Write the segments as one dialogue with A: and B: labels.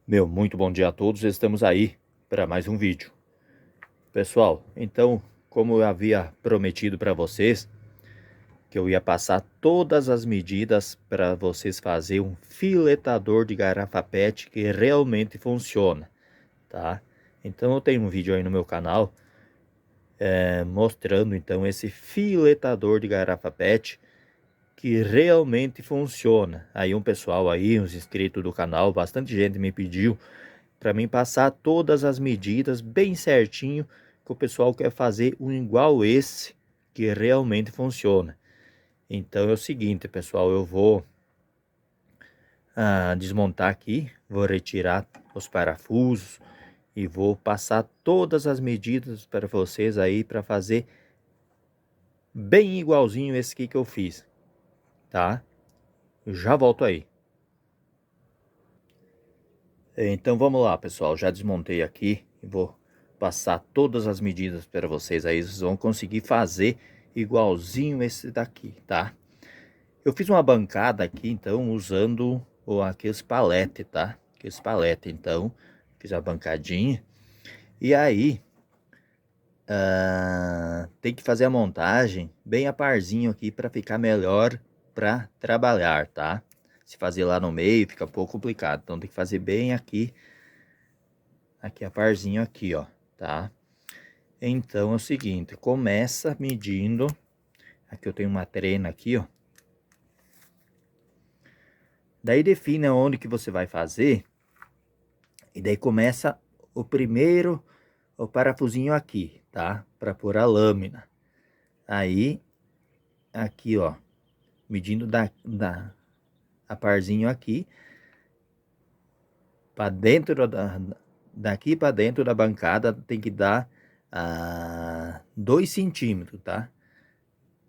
A: Muito bom dia a todos, estamos aí para mais um vídeo. Pessoal, então, como eu havia prometido para vocês, que eu ia passar todas as medidas para vocês fazerem um filetador de garrafa PET que realmente funciona, tá? Então eu tenho um vídeo aí no meu canal mostrando então esse filetador de garrafa PET que realmente funciona. Aí um pessoal aí, uns inscritos do canal, bastante gente me pediu para mim passar todas as medidas bem certinho, que o pessoal quer fazer um igual esse que realmente funciona. Então é o seguinte, pessoal, eu vou desmontar aqui, vou retirar os parafusos e vou passar todas as medidas para vocês aí para fazer bem igualzinho esse aqui que eu fiz, tá? Eu já volto aí. Então vamos lá, pessoal, já desmontei aqui e vou passar todas as medidas para vocês aí, vocês vão conseguir fazer igualzinho esse daqui, tá? Eu fiz uma bancada aqui, então, usando aqueles paletes, tá? Aqueles paletes, então, fiz a bancadinha. E aí, tem que fazer a montagem bem a parzinho aqui para ficar melhor para trabalhar, tá? Se fazer lá no meio fica um pouco complicado, então tem que fazer bem aqui a parzinho aqui, ó, tá? Então é o seguinte, começa medindo, aqui eu tenho uma trena aqui, ó. Daí define onde que você vai fazer, e daí começa o parafusinho aqui, tá? Para pôr a lâmina. Aí, aqui, ó, medindo a parzinho aqui, para dentro daqui para dentro da bancada tem que dar 2 centímetros, tá?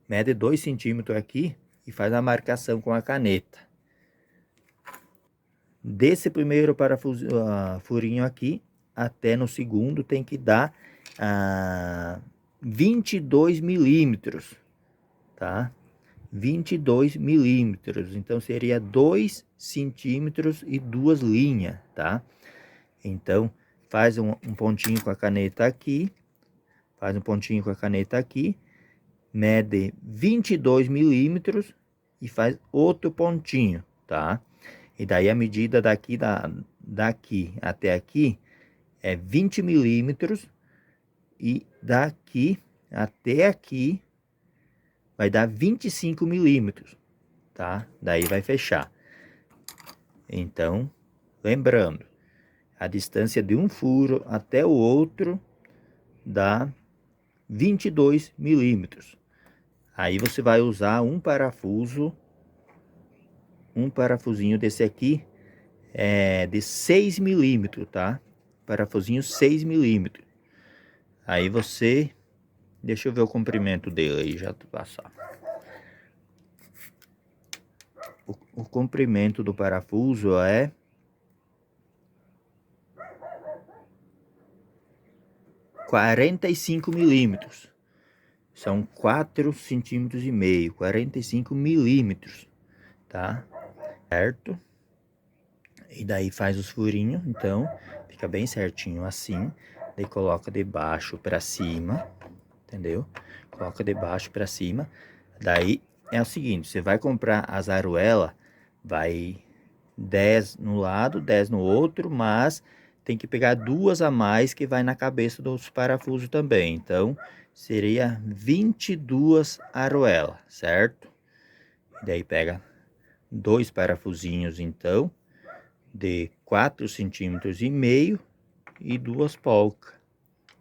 A: Mede 2 centímetros aqui e faz a marcação com a caneta. Desse primeiro furinho aqui até no segundo tem que dar 22 milímetros, tá? 22 milímetros, então seria 2 centímetros e 2 linhas, tá? Então faz um pontinho com a caneta aqui, faz um pontinho com a caneta aqui, mede 22 milímetros e faz outro pontinho, tá? E daí a medida daqui até aqui é 20 milímetros e daqui até aqui vai dar 25 milímetros, tá? Daí vai fechar. Então, lembrando, a distância de um furo até o outro dá 22 milímetros. Aí você vai usar um parafusinho desse aqui, de 6 milímetros, tá? Parafusinho 6 milímetros. Aí você, deixa eu ver o comprimento dele aí, já passar. O comprimento do parafuso é 45 milímetros. São 4 centímetros e meio, 45 milímetros, tá? Certo? E daí faz os furinhos, então, fica bem certinho assim. Daí coloca de baixo para cima, entendeu? Coloca de baixo para cima. Daí é o seguinte, você vai comprar as aruelas, vai 10 no lado, 10 no outro, mas tem que pegar 2 a mais que vai na cabeça dos parafusos também. Então, seria 22 aruelas, certo? E daí pega 2 parafusinhos, então, de 4 centímetros e meio e 2 polcas,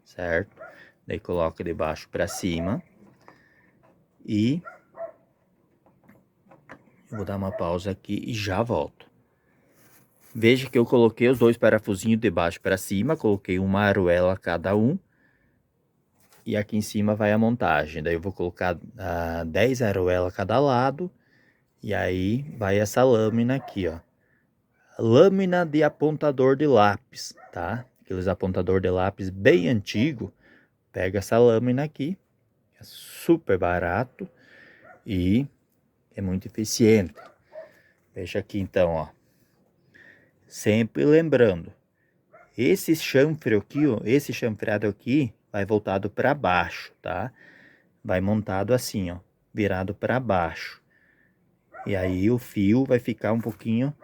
A: certo? Daí coloca de baixo para cima e eu vou dar uma pausa aqui e já volto. Veja que eu coloquei os 2 parafusinhos de baixo para cima, coloquei uma aruela cada um. E aqui em cima vai a montagem. Daí eu vou colocar 10 aruelas cada lado. E aí vai essa lâmina aqui, ó. Lâmina de apontador de lápis, tá? Aqueles apontador de lápis bem antigo. Pega essa lâmina aqui. É super barato. E é muito eficiente. Veja aqui então, ó. Sempre lembrando, esse chanfre aqui, ó, esse chanfreado aqui vai voltado para baixo, tá? Vai montado assim, ó, virado para baixo. E aí o fio vai ficar um pouquinho,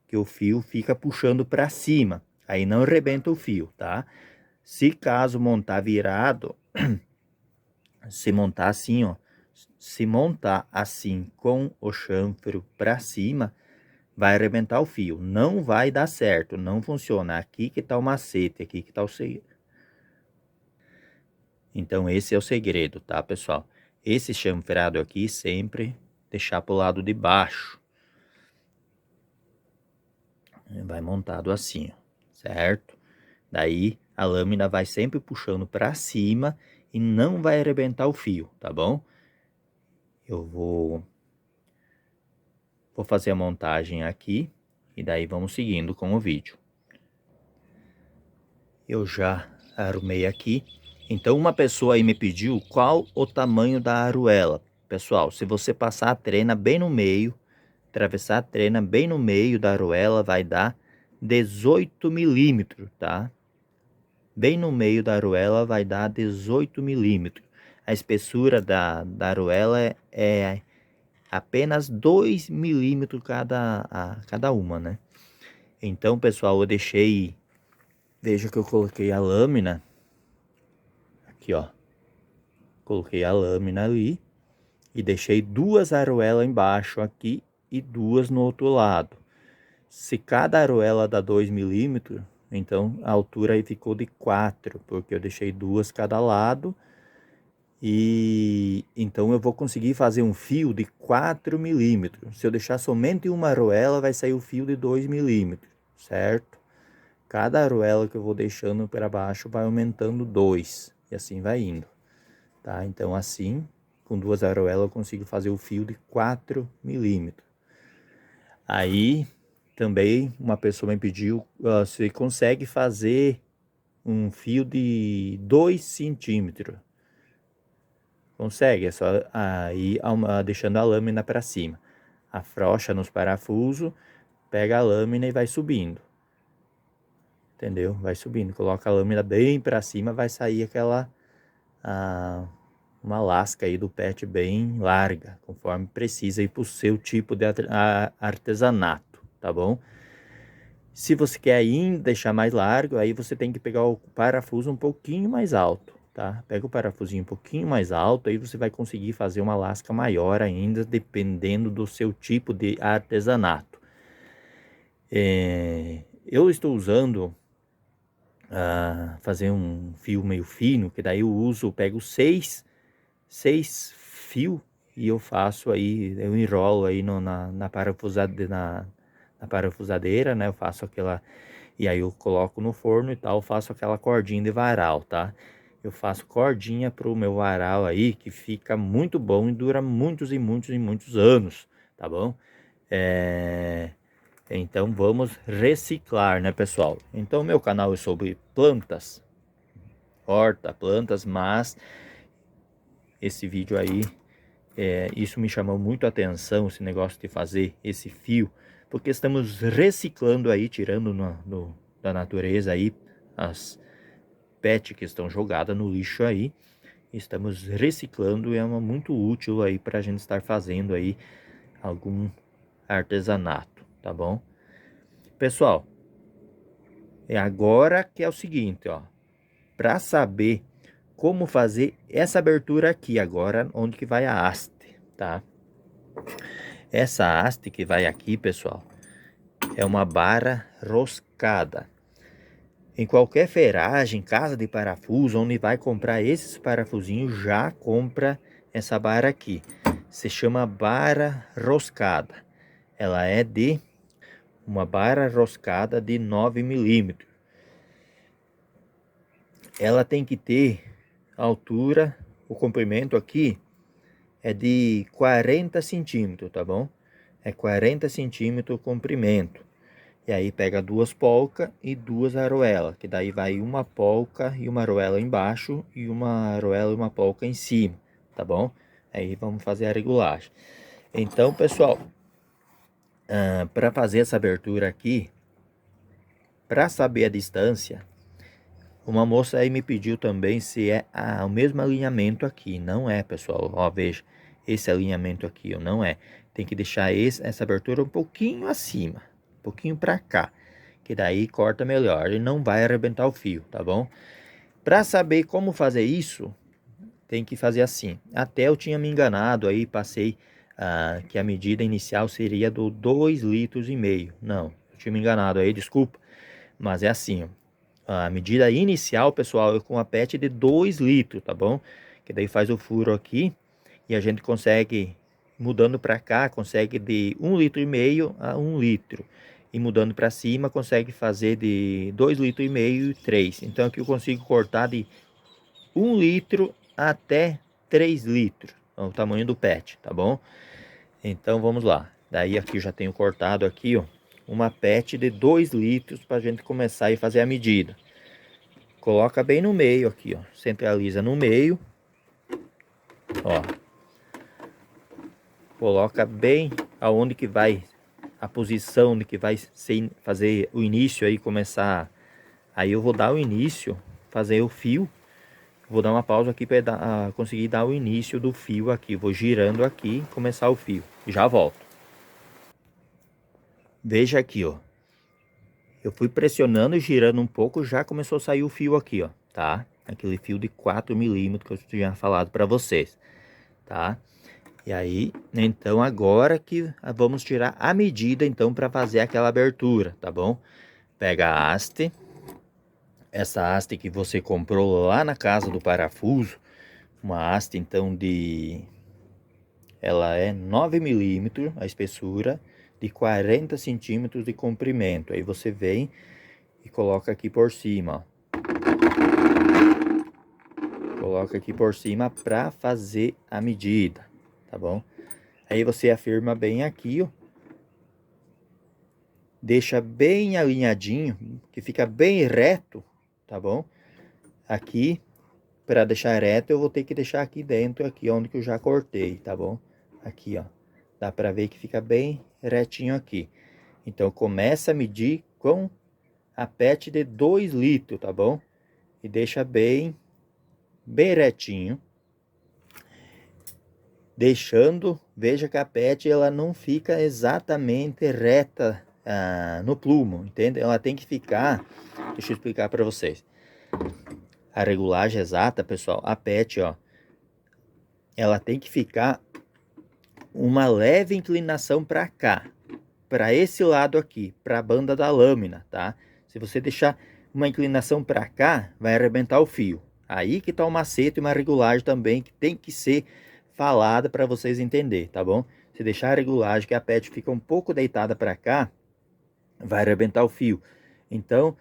A: que o fio fica puxando para cima. Aí não arrebenta o fio, tá? Se caso montar virado, se montar assim, ó, se montar assim com o chanfre para cima, vai arrebentar o fio. Não vai dar certo, não funciona. Aqui que tá o macete, aqui que tá o segredo. Então esse é o segredo, tá, pessoal? Esse chanfreado aqui sempre deixar pro lado de baixo. Vai montado assim, ó, certo? Daí a lâmina vai sempre puxando para cima e não vai arrebentar o fio, tá bom? Eu vou fazer a montagem aqui e daí vamos seguindo com o vídeo. Eu já arrumei aqui. Então uma pessoa aí me pediu qual o tamanho da aruela. Pessoal, se você passar a trena bem no meio, atravessar a trena bem no meio da aruela, vai dar 18 milímetros, tá? Bem no meio da aruela vai dar 18 milímetros. A espessura da aruela é apenas 2 milímetros cada uma, né? Então, pessoal, eu deixei... Veja que eu coloquei a lâmina. Aqui, ó. Coloquei a lâmina ali. E deixei duas aruelas embaixo aqui e duas no outro lado. Se cada aruela dá 2 milímetros, então a altura aí ficou de 4, porque eu deixei duas cada lado. E então eu vou conseguir fazer um fio de 4 milímetros. Se eu deixar somente uma aruela, vai sair o fio de 2 milímetros, certo? Cada aruela que eu vou deixando para baixo vai aumentando 2 e assim vai indo, tá? Então assim, com duas aruelas eu consigo fazer o fio de 4 milímetros. Aí também uma pessoa me pediu se consegue fazer um fio de 2 centímetros. Consegue, é só aí deixando a lâmina para cima. Afrouxa nos parafusos, pega a lâmina e vai subindo. Entendeu? Vai subindo, coloca a lâmina bem para cima, vai sair aquela uma lasca aí do pet bem larga, conforme precisa aí para o seu tipo de artesanato, tá bom? Se você quer ainda deixar mais largo, aí você tem que pegar o parafuso um pouquinho mais alto, tá? Pega o parafusinho um pouquinho mais alto, aí você vai conseguir fazer uma lasca maior ainda, dependendo do seu tipo de artesanato. Eu estou usando fazer um fio meio fino, que daí eu pego seis fios e eu faço aí, eu enrolo aí na parafusadeira, né? Eu faço aquela, e aí eu coloco no forno e tal, faço aquela cordinha de varal, tá? Eu faço cordinha pro meu varal aí, que fica muito bom e dura muitos e muitos e muitos anos, tá bom? Então vamos reciclar, né, pessoal? Então meu canal é sobre plantas, plantas, mas esse vídeo aí, isso me chamou muito a atenção, esse negócio de fazer esse fio, porque estamos reciclando aí, tirando da natureza aí as PET que estão jogadas no lixo aí. Estamos reciclando e é muito útil aí para a gente estar fazendo aí algum artesanato, tá bom? Pessoal, é agora que é o seguinte, ó, para saber como fazer essa abertura aqui agora, onde que vai a haste, tá? Essa haste que vai aqui, pessoal, é uma barra roscada. Em qualquer ferragem, casa de parafuso, onde vai comprar esses parafusinhos, já compra essa barra aqui. Se chama barra roscada. Ela é de uma barra roscada de 9 milímetros. Ela tem que ter a altura, o comprimento aqui é de 40 centímetros, tá bom? É 40 centímetros o comprimento. E aí pega duas polcas e duas aroelas, que daí vai uma polca e uma aroela embaixo e uma aroela e uma polca em cima, tá bom? Aí vamos fazer a regulagem. Então, pessoal, Para fazer essa abertura aqui, para saber a distância, uma moça aí me pediu também se é o mesmo alinhamento aqui. Não é, pessoal. Ó, veja, esse alinhamento aqui, ó, não é. Tem que deixar essa abertura um pouquinho acima, um pouquinho para cá, que daí corta melhor e não vai arrebentar o fio, tá bom? Para saber como fazer isso, tem que fazer assim. Até eu tinha me enganado aí, passei que a medida inicial seria do 2,5 litros. Não, eu tinha me enganado aí, desculpa. Mas é assim, ó. A medida inicial, pessoal, é com a PET de 2 litros, tá bom? Que daí faz o furo aqui e a gente consegue, mudando para cá, consegue de 1,5 litro a 1 litro. E mudando para cima, consegue fazer de 2,5 litros e 3. Então aqui eu consigo cortar de 1 litro até 3 litros. É o tamanho do PET, tá bom? Então vamos lá. Daí aqui eu já tenho cortado aqui, ó, uma PET de 2 litros para a gente começar a fazer a medida. Coloca bem no meio aqui, ó. Centraliza no meio. Ó. Coloca bem aonde que vai a posição onde que vai fazer o início aí, começar. Aí eu vou dar o início, fazer o fio. Vou dar uma pausa aqui para conseguir dar o início do fio aqui. Vou girando aqui, começar o fio. Já volto. Veja aqui, ó. Eu fui pressionando e girando um pouco, já começou a sair o fio aqui, ó, tá? Aquele fio de 4 milímetros que eu tinha falado para vocês, tá? E aí, então agora que vamos tirar a medida, então, para fazer aquela abertura, tá bom? Pega a haste, essa haste que você comprou lá na casa do parafuso, uma haste, então, ela é 9 milímetros, a espessura, de 40 centímetros de comprimento. Aí você vem e coloca aqui por cima, ó. Coloca aqui por cima para fazer a medida, tá bom? Aí você afirma bem aqui, ó. Deixa bem alinhadinho, que fica bem reto, tá bom? Aqui, para deixar reto, eu vou ter que deixar aqui dentro, aqui onde que eu já cortei, tá bom? Aqui, ó. Dá para ver que fica bem retinho aqui. Então, começa a medir com a PET de 2 litros, tá bom? E deixa bem retinho. Deixando, veja que a PET ela não fica exatamente reta no plumo, entende? Ela tem que ficar, deixa eu explicar para vocês. A regulagem exata, pessoal, a PET, ó, ela tem que ficar uma leve inclinação para cá, para esse lado aqui, para a banda da lâmina, tá? Se você deixar uma inclinação para cá, vai arrebentar o fio. Aí que tá o macete e uma regulagem também que tem que ser falada para vocês entenderem, tá bom? Se deixar a regulagem que a PET fica um pouco deitada para cá, vai arrebentar o fio. Então,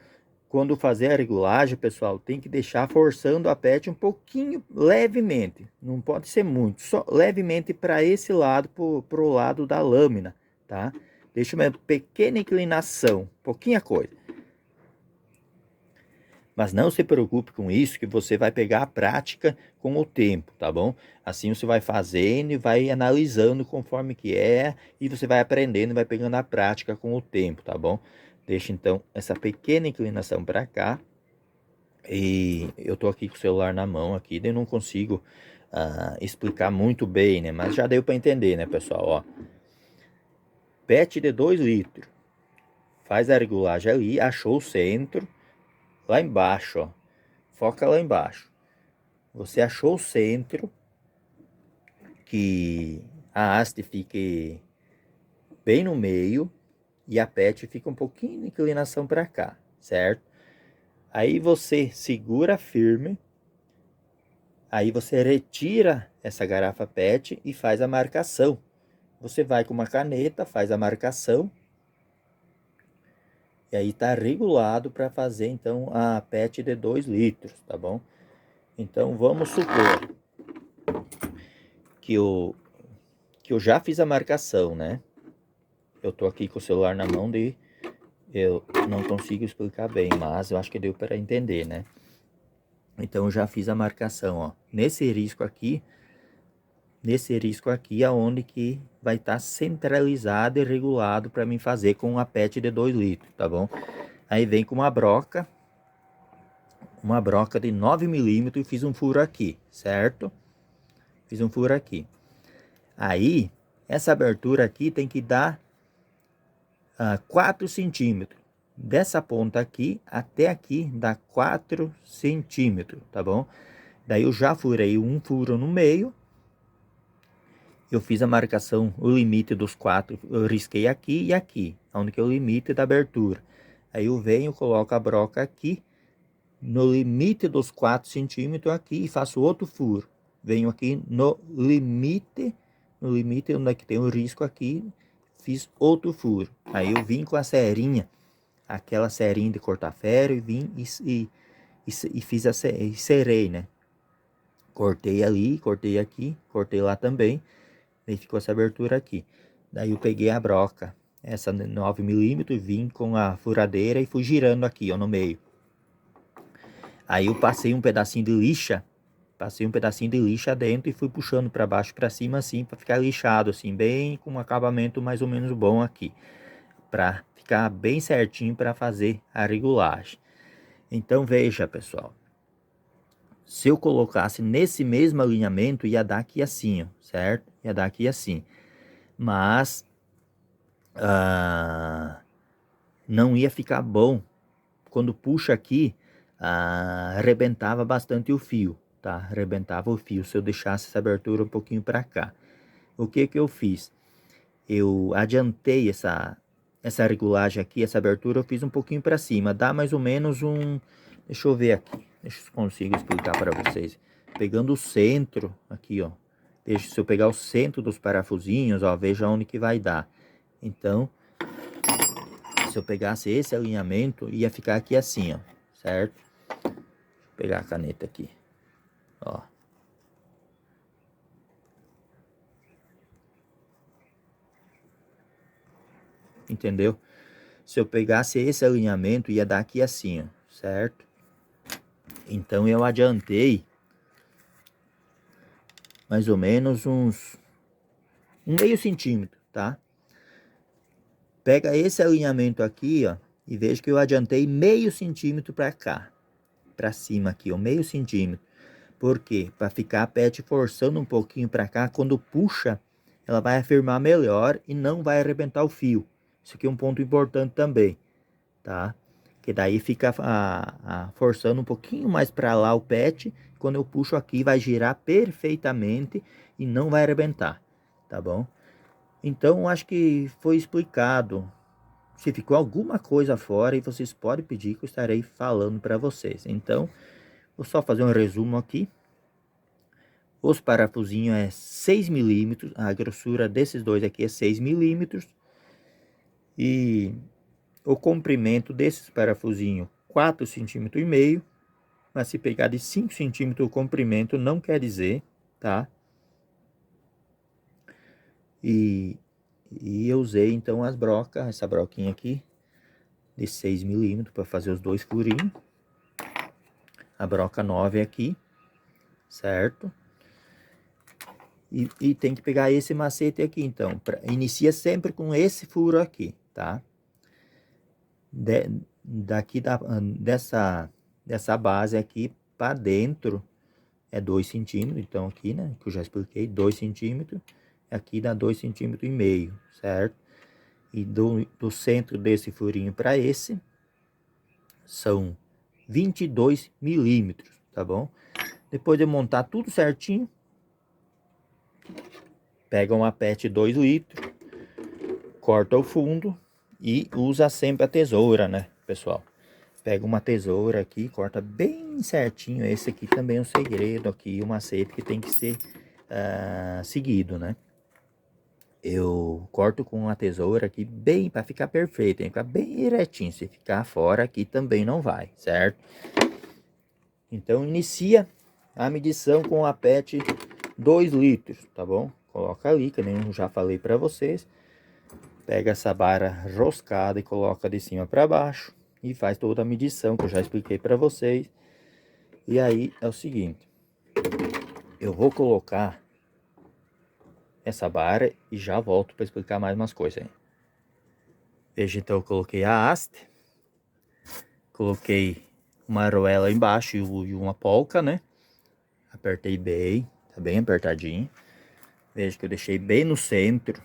A: quando fazer a regulagem, pessoal, tem que deixar forçando a PET um pouquinho, levemente. Não pode ser muito, só levemente para esse lado, pro lado da lâmina, tá? Deixa uma pequena inclinação, pouquinha coisa. Mas não se preocupe com isso, que você vai pegar a prática com o tempo, tá bom? Assim você vai fazendo e vai analisando conforme que é, e você vai aprendendo e vai pegando a prática com o tempo, tá bom? Deixa então essa pequena inclinação para cá. E eu tô aqui com o celular na mão aqui, daí eu não consigo explicar muito bem, né? Mas já deu para entender, né, pessoal? Ó, PET de 2 litros. Faz a regulagem ali, achou o centro. Lá embaixo, ó. Foca lá embaixo. Você achou o centro, que a haste fique bem no meio e a PET fica um pouquinho de inclinação para cá, certo? Aí você segura firme, aí você retira essa garrafa PET e faz a marcação. Você vai com uma caneta, faz a marcação, e aí tá regulado para fazer então a PET de 2 litros, tá bom? Então vamos supor que eu já fiz a marcação, né? Eu tô aqui com o celular na mão de eu não consigo explicar bem, mas eu acho que deu para entender, né? Então eu já fiz a marcação, ó. Nesse risco aqui, nesse risco aqui, aonde que vai estar centralizado e regulado para mim fazer com uma PET de 2 litros, tá bom? Aí vem com uma broca de 9 milímetros e fiz um furo aqui, certo? Fiz um furo aqui. Aí, essa abertura aqui tem que dar 4 centímetros. Dessa ponta aqui até aqui dá 4 centímetros, tá bom? Daí eu já furei um furo no meio. Eu fiz a marcação, o limite dos 4, eu risquei aqui e aqui, onde que é o limite da abertura. Aí eu venho, coloco a broca aqui, no limite dos 4 centímetros aqui e faço outro furo. Venho aqui no limite onde é que tem o risco aqui, fiz outro furo. Aí eu vim com a serinha, aquela serinha de cortar ferro e vim e fiz e serei, né? Cortei ali, cortei aqui, cortei lá também. Daí ficou essa abertura aqui. Daí eu peguei a broca, essa 9 milímetros, vim com a furadeira e fui girando aqui, ó, no meio. Aí eu passei um pedacinho de lixa, dentro e fui puxando para baixo, para cima assim, para ficar lixado assim, bem com um acabamento mais ou menos bom aqui, para ficar bem certinho para fazer a regulagem. Então veja, pessoal, se eu colocasse nesse mesmo alinhamento, ia dar aqui assim, ó, certo? Ia dar aqui assim. Mas não ia ficar bom. Quando puxa aqui, arrebentava bastante o fio, tá? Arrebentava o fio se eu deixasse essa abertura um pouquinho para cá. O que que eu fiz? Eu adiantei essa regulagem aqui, essa abertura eu fiz um pouquinho para cima. Dá mais ou menos um... Deixa eu ver aqui. Deixa eu consigo explicar para vocês. Pegando o centro aqui, ó. Veja, se eu pegar o centro dos parafusinhos, ó, veja onde que vai dar. Então, se eu pegasse esse alinhamento, ia ficar aqui assim, ó, certo? Vou pegar a caneta aqui, ó. Entendeu? Se eu pegasse esse alinhamento, ia dar aqui assim, ó, certo? Então, eu adiantei mais ou menos uns meio centímetro, tá? Pega esse alinhamento aqui, ó, e veja que eu adiantei meio centímetro para cá, para cima aqui, ó, meio centímetro. Por quê? Para ficar a PET forçando um pouquinho para cá, quando puxa, ela vai afirmar melhor e não vai arrebentar o fio. Isso aqui é um ponto importante também, tá? Que daí fica forçando um pouquinho mais para lá o PET, quando eu puxo aqui vai girar perfeitamente e não vai arrebentar, tá bom? Então, acho que foi explicado. Se ficou alguma coisa fora, e vocês podem pedir que eu estarei falando para vocês. Então, vou só fazer um resumo aqui. Os parafusinhos é 6 milímetros, a grossura desses dois aqui é 6 milímetros. E o comprimento desses parafusinhos, 4,5 centímetros. Mas se pegar de 5 centímetros o comprimento, não quer dizer, tá? E eu usei então as brocas, essa broquinha aqui, de 6 milímetros para fazer os dois furinhos. A broca 9 aqui, certo? E tem que pegar esse macete aqui, então. Inicia sempre com esse furo aqui, tá? Dessa base aqui para dentro é 2 centímetros. Então aqui, né, que eu já expliquei, 2 centímetros. Aqui dá 2,5 centímetros, certo? E do centro desse furinho para esse são 22 milímetros, tá bom? Depois de montar tudo certinho, pega uma PET 2 litros, corta o fundo e usa sempre a tesoura, né, pessoal? Pega uma tesoura aqui, corta bem certinho. Esse aqui também é um segredo aqui, o macete que tem que ser seguido, né? Eu corto com a tesoura aqui bem, para ficar perfeito, tem que ficar bem direitinho. Se ficar fora aqui também não vai, certo? Então inicia a medição com a PET 2 litros, tá bom? Coloca ali, que nem eu já falei para vocês. Pega essa vara roscada e coloca de cima para baixo e faz toda a medição que eu já expliquei para vocês. E aí é o seguinte, eu vou colocar essa barra e já volto para explicar mais umas coisas aí. Veja, então eu coloquei a haste, coloquei uma argoela embaixo e uma polca, né? Apertei bem, tá bem apertadinho. Veja que eu deixei bem no centro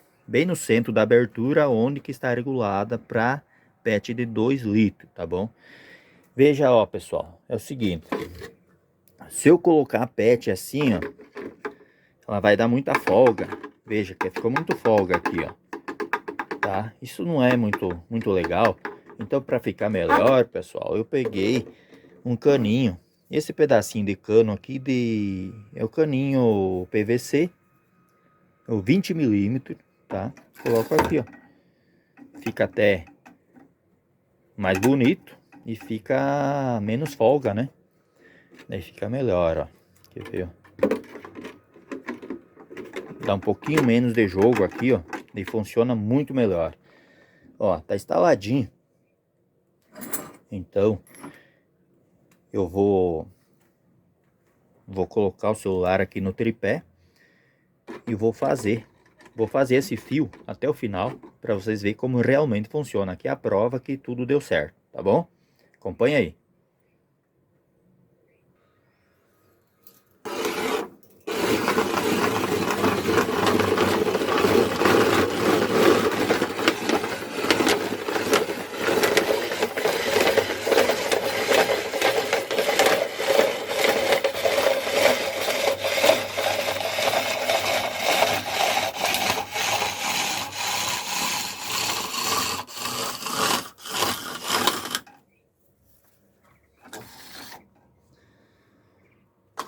A: da abertura, onde que está regulada para PET de 2 litros, tá bom? Veja, ó, pessoal, é o seguinte, se eu colocar a PET assim, ó, ela vai dar muita folga. Veja que ficou muito folga aqui, ó, tá? Isso não é muito legal. Então, para ficar melhor, pessoal, eu peguei um caninho. Esse pedacinho de cano aqui é o caninho PVC, o 20 milímetros, tá? Coloco aqui, ó. Fica até mais bonito e fica menos folga, né? Daí fica melhor, ó. Quer ver, ó? Dá um pouquinho menos de jogo aqui, ó. E funciona muito melhor. Ó, tá instaladinho. Então, eu vou colocar o celular aqui no tripé e vou fazer esse fio até o final para vocês verem como realmente funciona. Aqui é a prova que tudo deu certo, tá bom? Acompanha aí.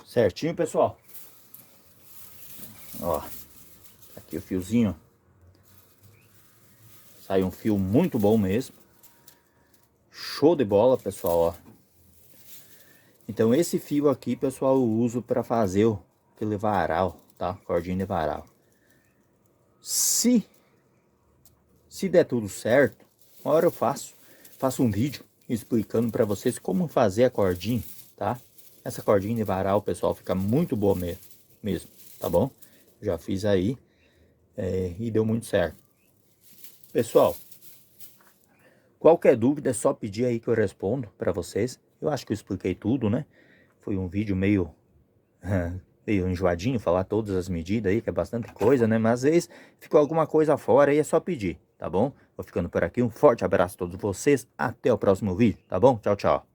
A: Certinho, pessoal? Ó, aqui o fiozinho. Sai um fio muito bom mesmo. Show de bola, pessoal, ó. Então esse fio aqui, pessoal, eu uso para fazer aquele varal, tá? Cordinha de varal. Se der tudo certo, uma hora eu faço um vídeo explicando para vocês como fazer a cordinha, tá? Essa cordinha de varal, pessoal, fica muito boa mesmo, tá bom? Já fiz aí e deu muito certo. Pessoal, qualquer dúvida é só pedir aí que eu respondo para vocês. Eu acho que eu expliquei tudo, né? Foi um vídeo meio enjoadinho, falar todas as medidas aí, que é bastante coisa, né? Mas às vezes ficou alguma coisa fora aí, é só pedir, tá bom? Vou ficando por aqui, um forte abraço a todos vocês, até o próximo vídeo, tá bom? Tchau, tchau.